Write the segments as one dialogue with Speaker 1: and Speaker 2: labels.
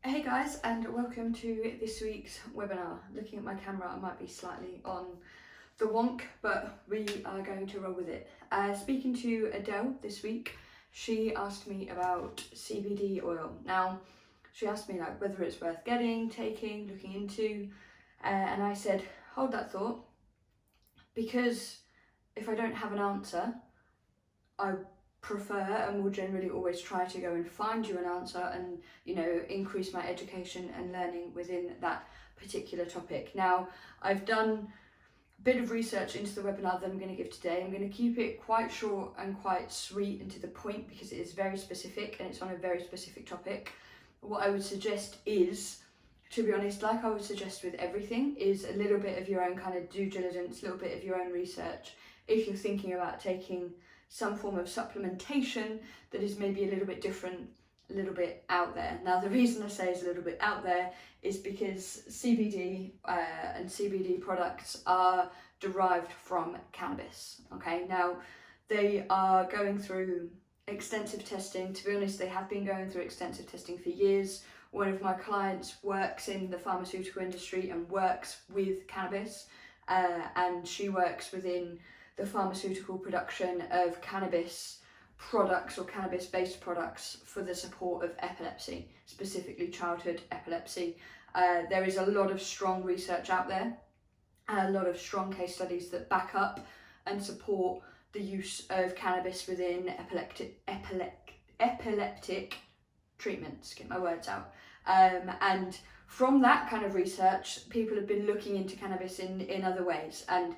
Speaker 1: Hey guys, and welcome to this week's webinar. Looking at my camera, I might be slightly on the wonk, but we are going to roll with it. Speaking to Adele this week, she asked me about CBD oil. Now, she asked me like whether it's worth getting, taking, looking into, and I said, hold that thought, because if I don't have an answer, I prefer and will generally always try to go and find you an answer and increase my education and learning within that particular topic. Now, I've done a bit of research into the webinar that I'm going to give today. I'm going to keep it quite short and quite sweet and to the point because it is very specific and it's on a very specific topic. What I would suggest is, to be honest, like I would suggest with everything, is a little bit of your own kind of due diligence, a little bit of your own research if you're thinking about taking some form of supplementation that is maybe a little bit different, a little bit out there. Now, the reason I say is a little bit out there is because CBD and CBD products are derived from cannabis. Okay, now they are going through extensive testing. To be honest, they have been going through extensive testing for years. One of my clients works in the pharmaceutical industry and works with cannabis, and she works within the pharmaceutical production of cannabis products or cannabis-based products for the support of epilepsy, specifically childhood epilepsy. There is a lot of strong research out there, a lot of strong case studies that back up and support the use of cannabis within epileptic treatments, get my words out. And from that kind of research, people have been looking into cannabis in other ways. And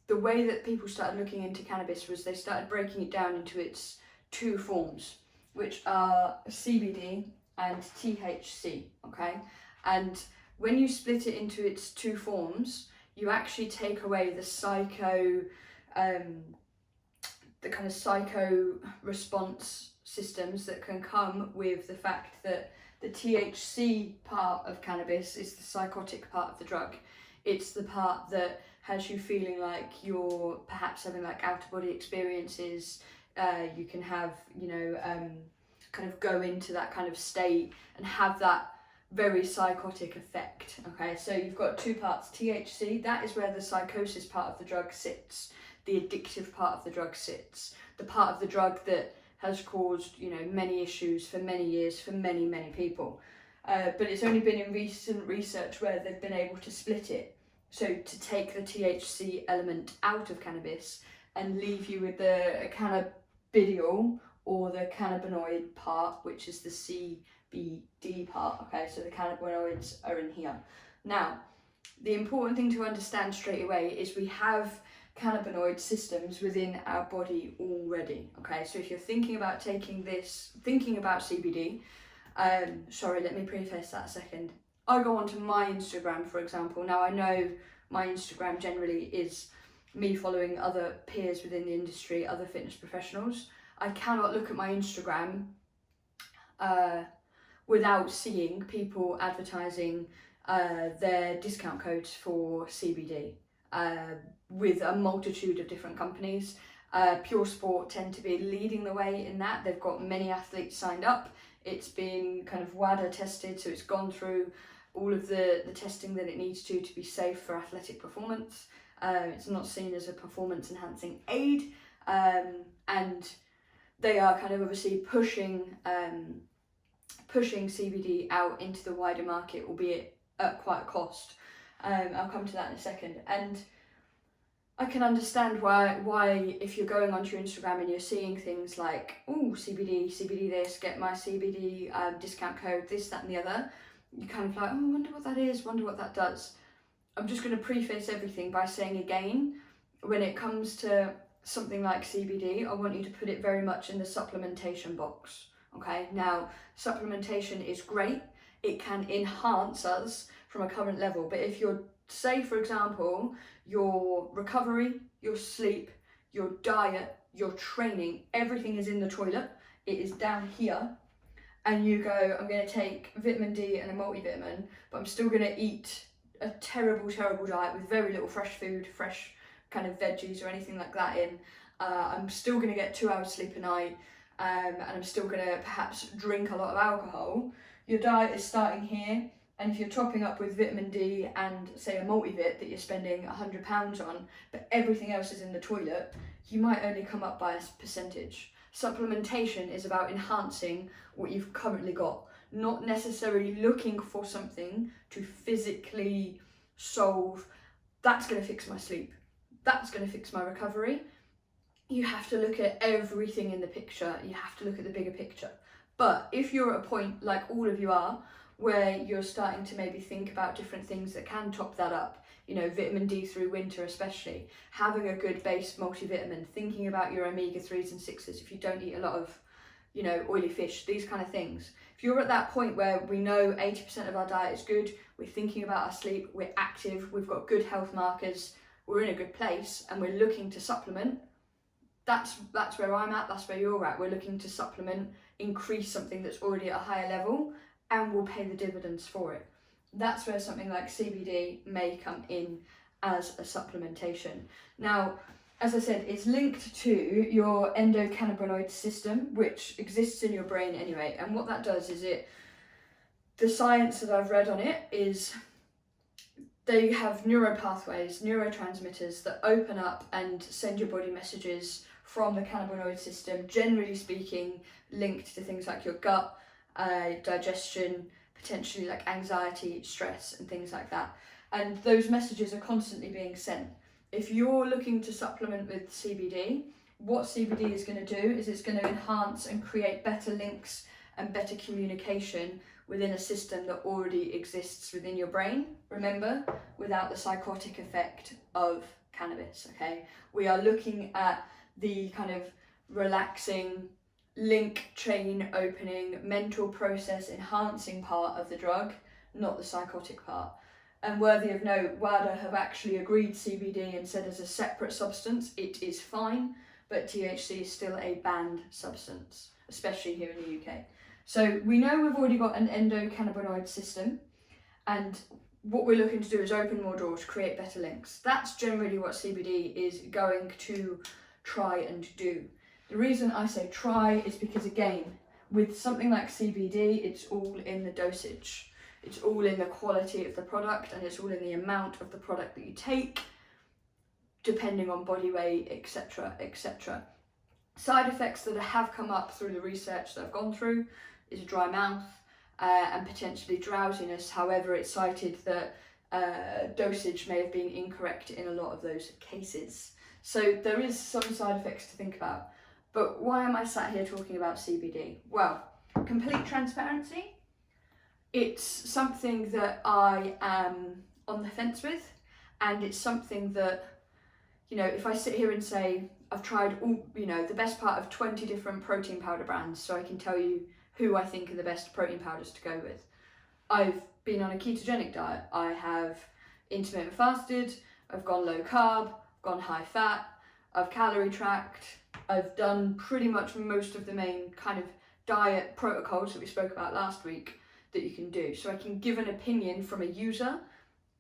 Speaker 1: the way that people started looking into cannabis was they started breaking it down into its two forms, which are CBD and THC, okay? And when you split it into its two forms, you actually take away the kind of psycho response systems that can come with the fact that the THC part of cannabis is the psychotic part of the drug. It's the part that has you feeling like you're perhaps having like out-of-body experiences. You can have, kind of go into that kind of state and have that very psychotic effect. Okay, so you've got two parts. THC, that is where the psychosis part of the drug sits. The addictive part of the drug sits. The part of the drug that has caused, many issues for many years for many, many people. But it's only been in recent research where they've been able to split it. So to take the THC element out of cannabis and leave you with the cannabidiol or the cannabinoid part, which is the CBD part. Okay, so the cannabinoids are in here. Now, the important thing to understand straight away is we have cannabinoid systems within our body already. Okay, so if you're thinking about thinking about CBD, sorry, let me preface that a second. I go onto my Instagram, for example. Now, I know my Instagram generally is me following other peers within the industry, other fitness professionals. I cannot look at my Instagram without seeing people advertising their discount codes for CBD with a multitude of different companies. Pure Sport tend to be leading the way in that. They've got many athletes signed up. It's been kind of WADA tested, so it's gone through all of the testing that it needs to be safe for athletic performance. It's not seen as a performance enhancing aid, and they are kind of obviously pushing CBD out into the wider market, albeit at quite a cost. I'll come to that in a second. And I can understand why if you're going onto your Instagram and you're seeing things like, oh, CBD this, get my CBD discount code, this, that and the other, you're kind of like, oh, I wonder what that is, wonder what that does. I'm just going to preface everything by saying again, when it comes to something like CBD, I want you to put it very much in the supplementation box. Okay, now supplementation is great. It can enhance us from a current level, but if you're, say for example, your recovery, your sleep, your diet, your training, everything is in the toilet, it is down here, and you go, I'm going to take vitamin D and a multivitamin, but I'm still going to eat a terrible diet with very little fresh food, fresh kind of veggies or anything like that in. I'm still going to get 2 hours sleep a night, and I'm still going to perhaps drink a lot of alcohol. your diet is starting here, and if you're topping up with vitamin D and say a multivit that you're spending £100 on, but everything else is in the toilet, you might only come up by a percentage. Supplementation is about enhancing what you've currently got, not necessarily looking for something to physically solve, that's going to fix my sleep, that's going to fix my recovery. You have to look at everything in the picture, you have to look at the bigger picture. But if you're at a point, like all of you are, where you're starting to maybe think about different things that can top that up, you know, vitamin D through winter especially, having a good base multivitamin, thinking about your omega-3s and 6s if you don't eat a lot of, you know, oily fish, these kind of things. If you're at that point where we know 80% of our diet is good, we're thinking about our sleep, we're active, we've got good health markers, we're in a good place, and we're looking to supplement, that's where I'm at, that's where you're at. We're looking to supplement, increase something that's already at a higher level, and we'll pay the dividends for it. That's where something like CBD may come in as a supplementation. Now, as I said, it's linked to your endocannabinoid system, which exists in your brain anyway. And what that does is the science that I've read on it is they have neuropathways, neurotransmitters that open up and send your body messages from the cannabinoid system, generally speaking, linked to things like your gut, digestion, potentially like anxiety, stress, and things like that. And those messages are constantly being sent. If you're looking to supplement with CBD, what CBD is going to do is it's going to enhance and create better links and better communication within a system that already exists within your brain, remember, without the psychotic effect of cannabis, okay? We are looking at the kind of relaxing, link chain opening, mental process enhancing part of the drug, not the psychotic part. And worthy of note, WADA have actually agreed CBD and said as a separate substance, it is fine, but THC is still a banned substance, especially here in the UK. So we know we've already got an endocannabinoid system, and what we're looking to do is open more doors, create better links. That's generally what CBD is going to try and do. The reason I say try is because, again, with something like CBD, it's all in the dosage. It's all in the quality of the product, and it's all in the amount of the product that you take, depending on body weight, etc., etc. Side effects that have come up through the research that I've gone through is dry mouth and potentially drowsiness. However, it's cited that dosage may have been incorrect in a lot of those cases. So there is some side effects to think about. But why am I sat here talking about CBD? Well, complete transparency. It's something that I am on the fence with, and it's something that, you know, if I sit here and say I've tried all, you know, the best part of 20 different protein powder brands, so I can tell you who I think are the best protein powders to go with. I've been on a ketogenic diet, I have intermittent fasted, I've gone low carb, gone high fat, I've calorie tracked, I've done pretty much most of the main kind of diet protocols that we spoke about last week that you can do. So I can give an opinion from a user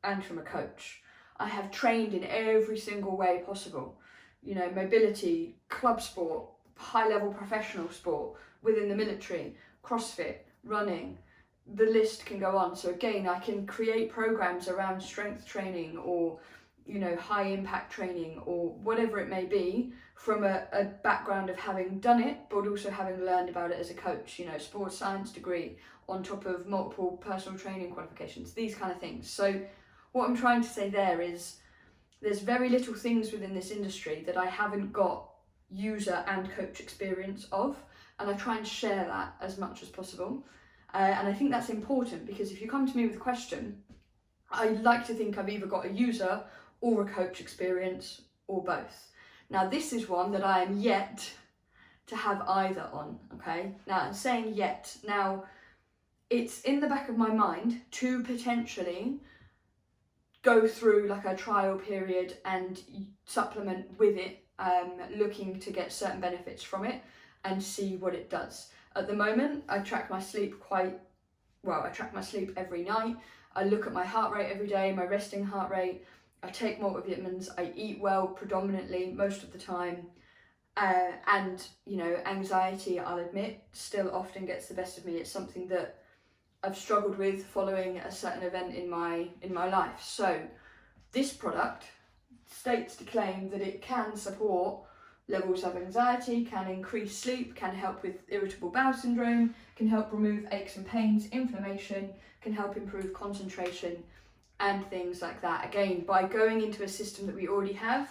Speaker 1: and from a coach. I have trained in every single way possible. You know, mobility, club sport, high level professional sport, within the military, CrossFit, running, the list can go on. So again, I can create programs around strength training or, you know, high impact training or whatever it may be from a background of having done it, but also having learned about it as a coach, you know, sports science degree on top of multiple personal training qualifications, these kind of things. So what I'm trying to say there is there's very little things within this industry that I haven't got user and coach experience of, and I try and share that as much as possible. And I think that's important because if you come to me with a question, I like to think I've either got a user or a coach experience or both. Now this is one that I am yet to have either on, okay? Now I'm saying yet, now it's in the back of my mind to potentially go through like a trial period and supplement with it, looking to get certain benefits from it and see what it does. At the moment, I track my sleep quite well. I track my sleep every night. I look at my heart rate every day, my resting heart rate. I take multivitamins. I eat well predominantly most of the time. And, you know, anxiety, I'll admit, still often gets the best of me. It's something that I've struggled with following a certain event in my life. So this product states to claim that it can support levels of anxiety, can increase sleep, can help with irritable bowel syndrome, can help remove aches and pains, inflammation, can help improve concentration and things like that. Again, by going into a system that we already have,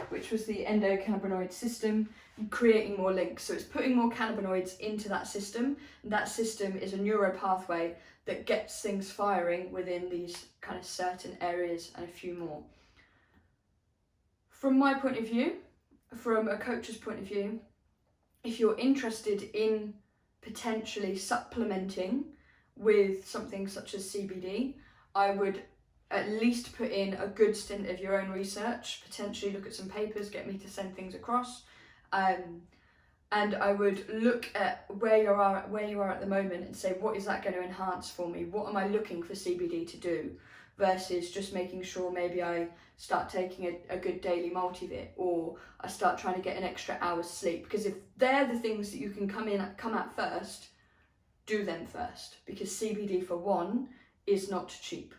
Speaker 1: which was the endocannabinoid system, and creating more links. So it's putting more cannabinoids into that system, and that system is a neuro pathway that gets things firing within these kind of certain areas and a few more. From my point of view, from a coach's point of view, if you're interested in potentially supplementing with something such as CBD, I would at least put in a good stint of your own research, potentially look at some papers, get me to send things across, and I would look at where you are at the moment and say, what is that going to enhance for me? What am I looking for CBD to do? Versus just making sure maybe I start taking a good daily multivit, or I start trying to get an extra hour's sleep. Because if they're the things that you can come at first, do them first. Because CBD, for one, is not cheap.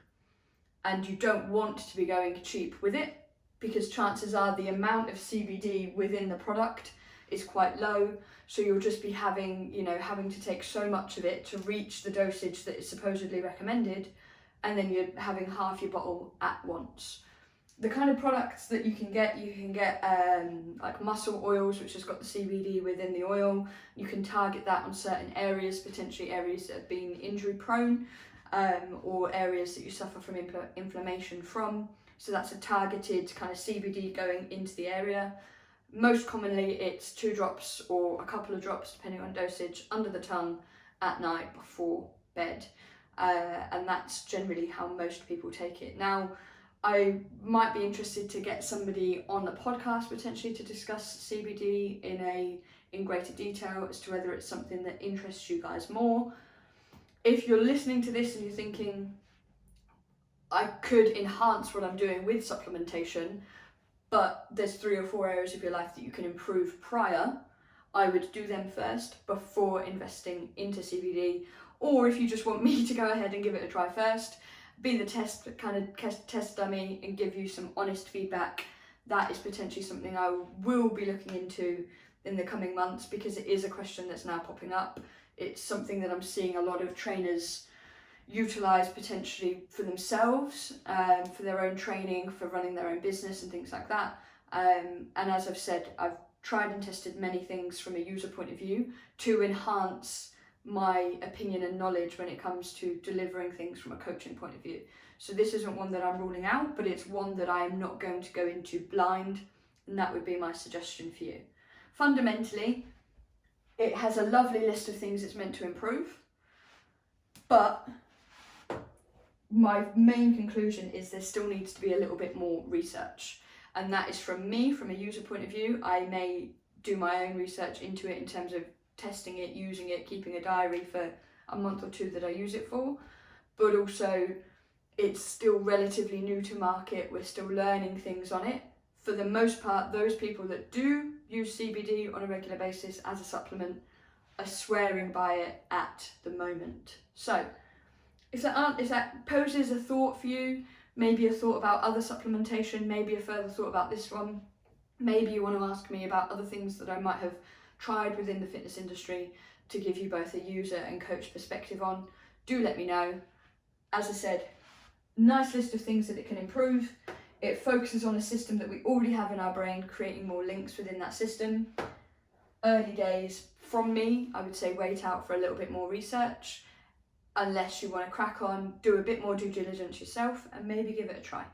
Speaker 1: And you don't want to be going cheap with it, because chances are the amount of CBD within the product is quite low. So you'll just be having to take so much of it to reach the dosage that is supposedly recommended, and then you're having half your bottle at once. The kind of products that you can get like muscle oils, which has got the CBD within the oil. You can target that on certain areas, potentially areas that have been injury prone, or areas that you suffer from inflammation from. So that's a targeted kind of CBD going into the area. Most commonly it's 2 drops or a couple of drops, depending on dosage, under the tongue at night before bed. And that's generally how most people take it. Now, I might be interested to get somebody on the podcast potentially to discuss CBD in greater detail as to whether it's something that interests you guys more. If you're listening to this and you're thinking, I could enhance what I'm doing with supplementation, but there's 3 or 4 areas of your life that you can improve prior, I would do them first before investing into CBD. Or if you just want me to go ahead and give it a try first, be the test dummy and give you some honest feedback, that is potentially something I will be looking into in the coming months, because it is a question that's now popping up. It's something that I'm seeing a lot of trainers utilise potentially for themselves, for their own training, for running their own business and things like that. And as I've said, I've tried and tested many things from a user point of view to enhance my opinion and knowledge when it comes to delivering things from a coaching point of view. So this isn't one that I'm ruling out, but it's one that I am not going to go into blind, and that would be my suggestion for you. Fundamentally, it has a lovely list of things it's meant to improve, but my main conclusion is there still needs to be a little bit more research, and that is from me, from a user point of view. I may do my own research into it in terms of testing it, using it, keeping a diary for a month or 2 that I use it for, but also it's still relatively new to market. We're still learning things on it. For the most part, those people that do use CBD on a regular basis as a supplement are swearing by it at the moment. So if that poses a thought for you, maybe a thought about other supplementation, maybe a further thought about this one, maybe you want to ask me about other things that I might have tried within the fitness industry to give you both a user and coach perspective on, do let me know. As I said, nice list of things that it can improve. It focuses on a system that we already have in our brain, creating more links within that system. Early days from me, I would say wait out for a little bit more research, unless you want to crack on, do a bit more due diligence yourself and maybe give it a try.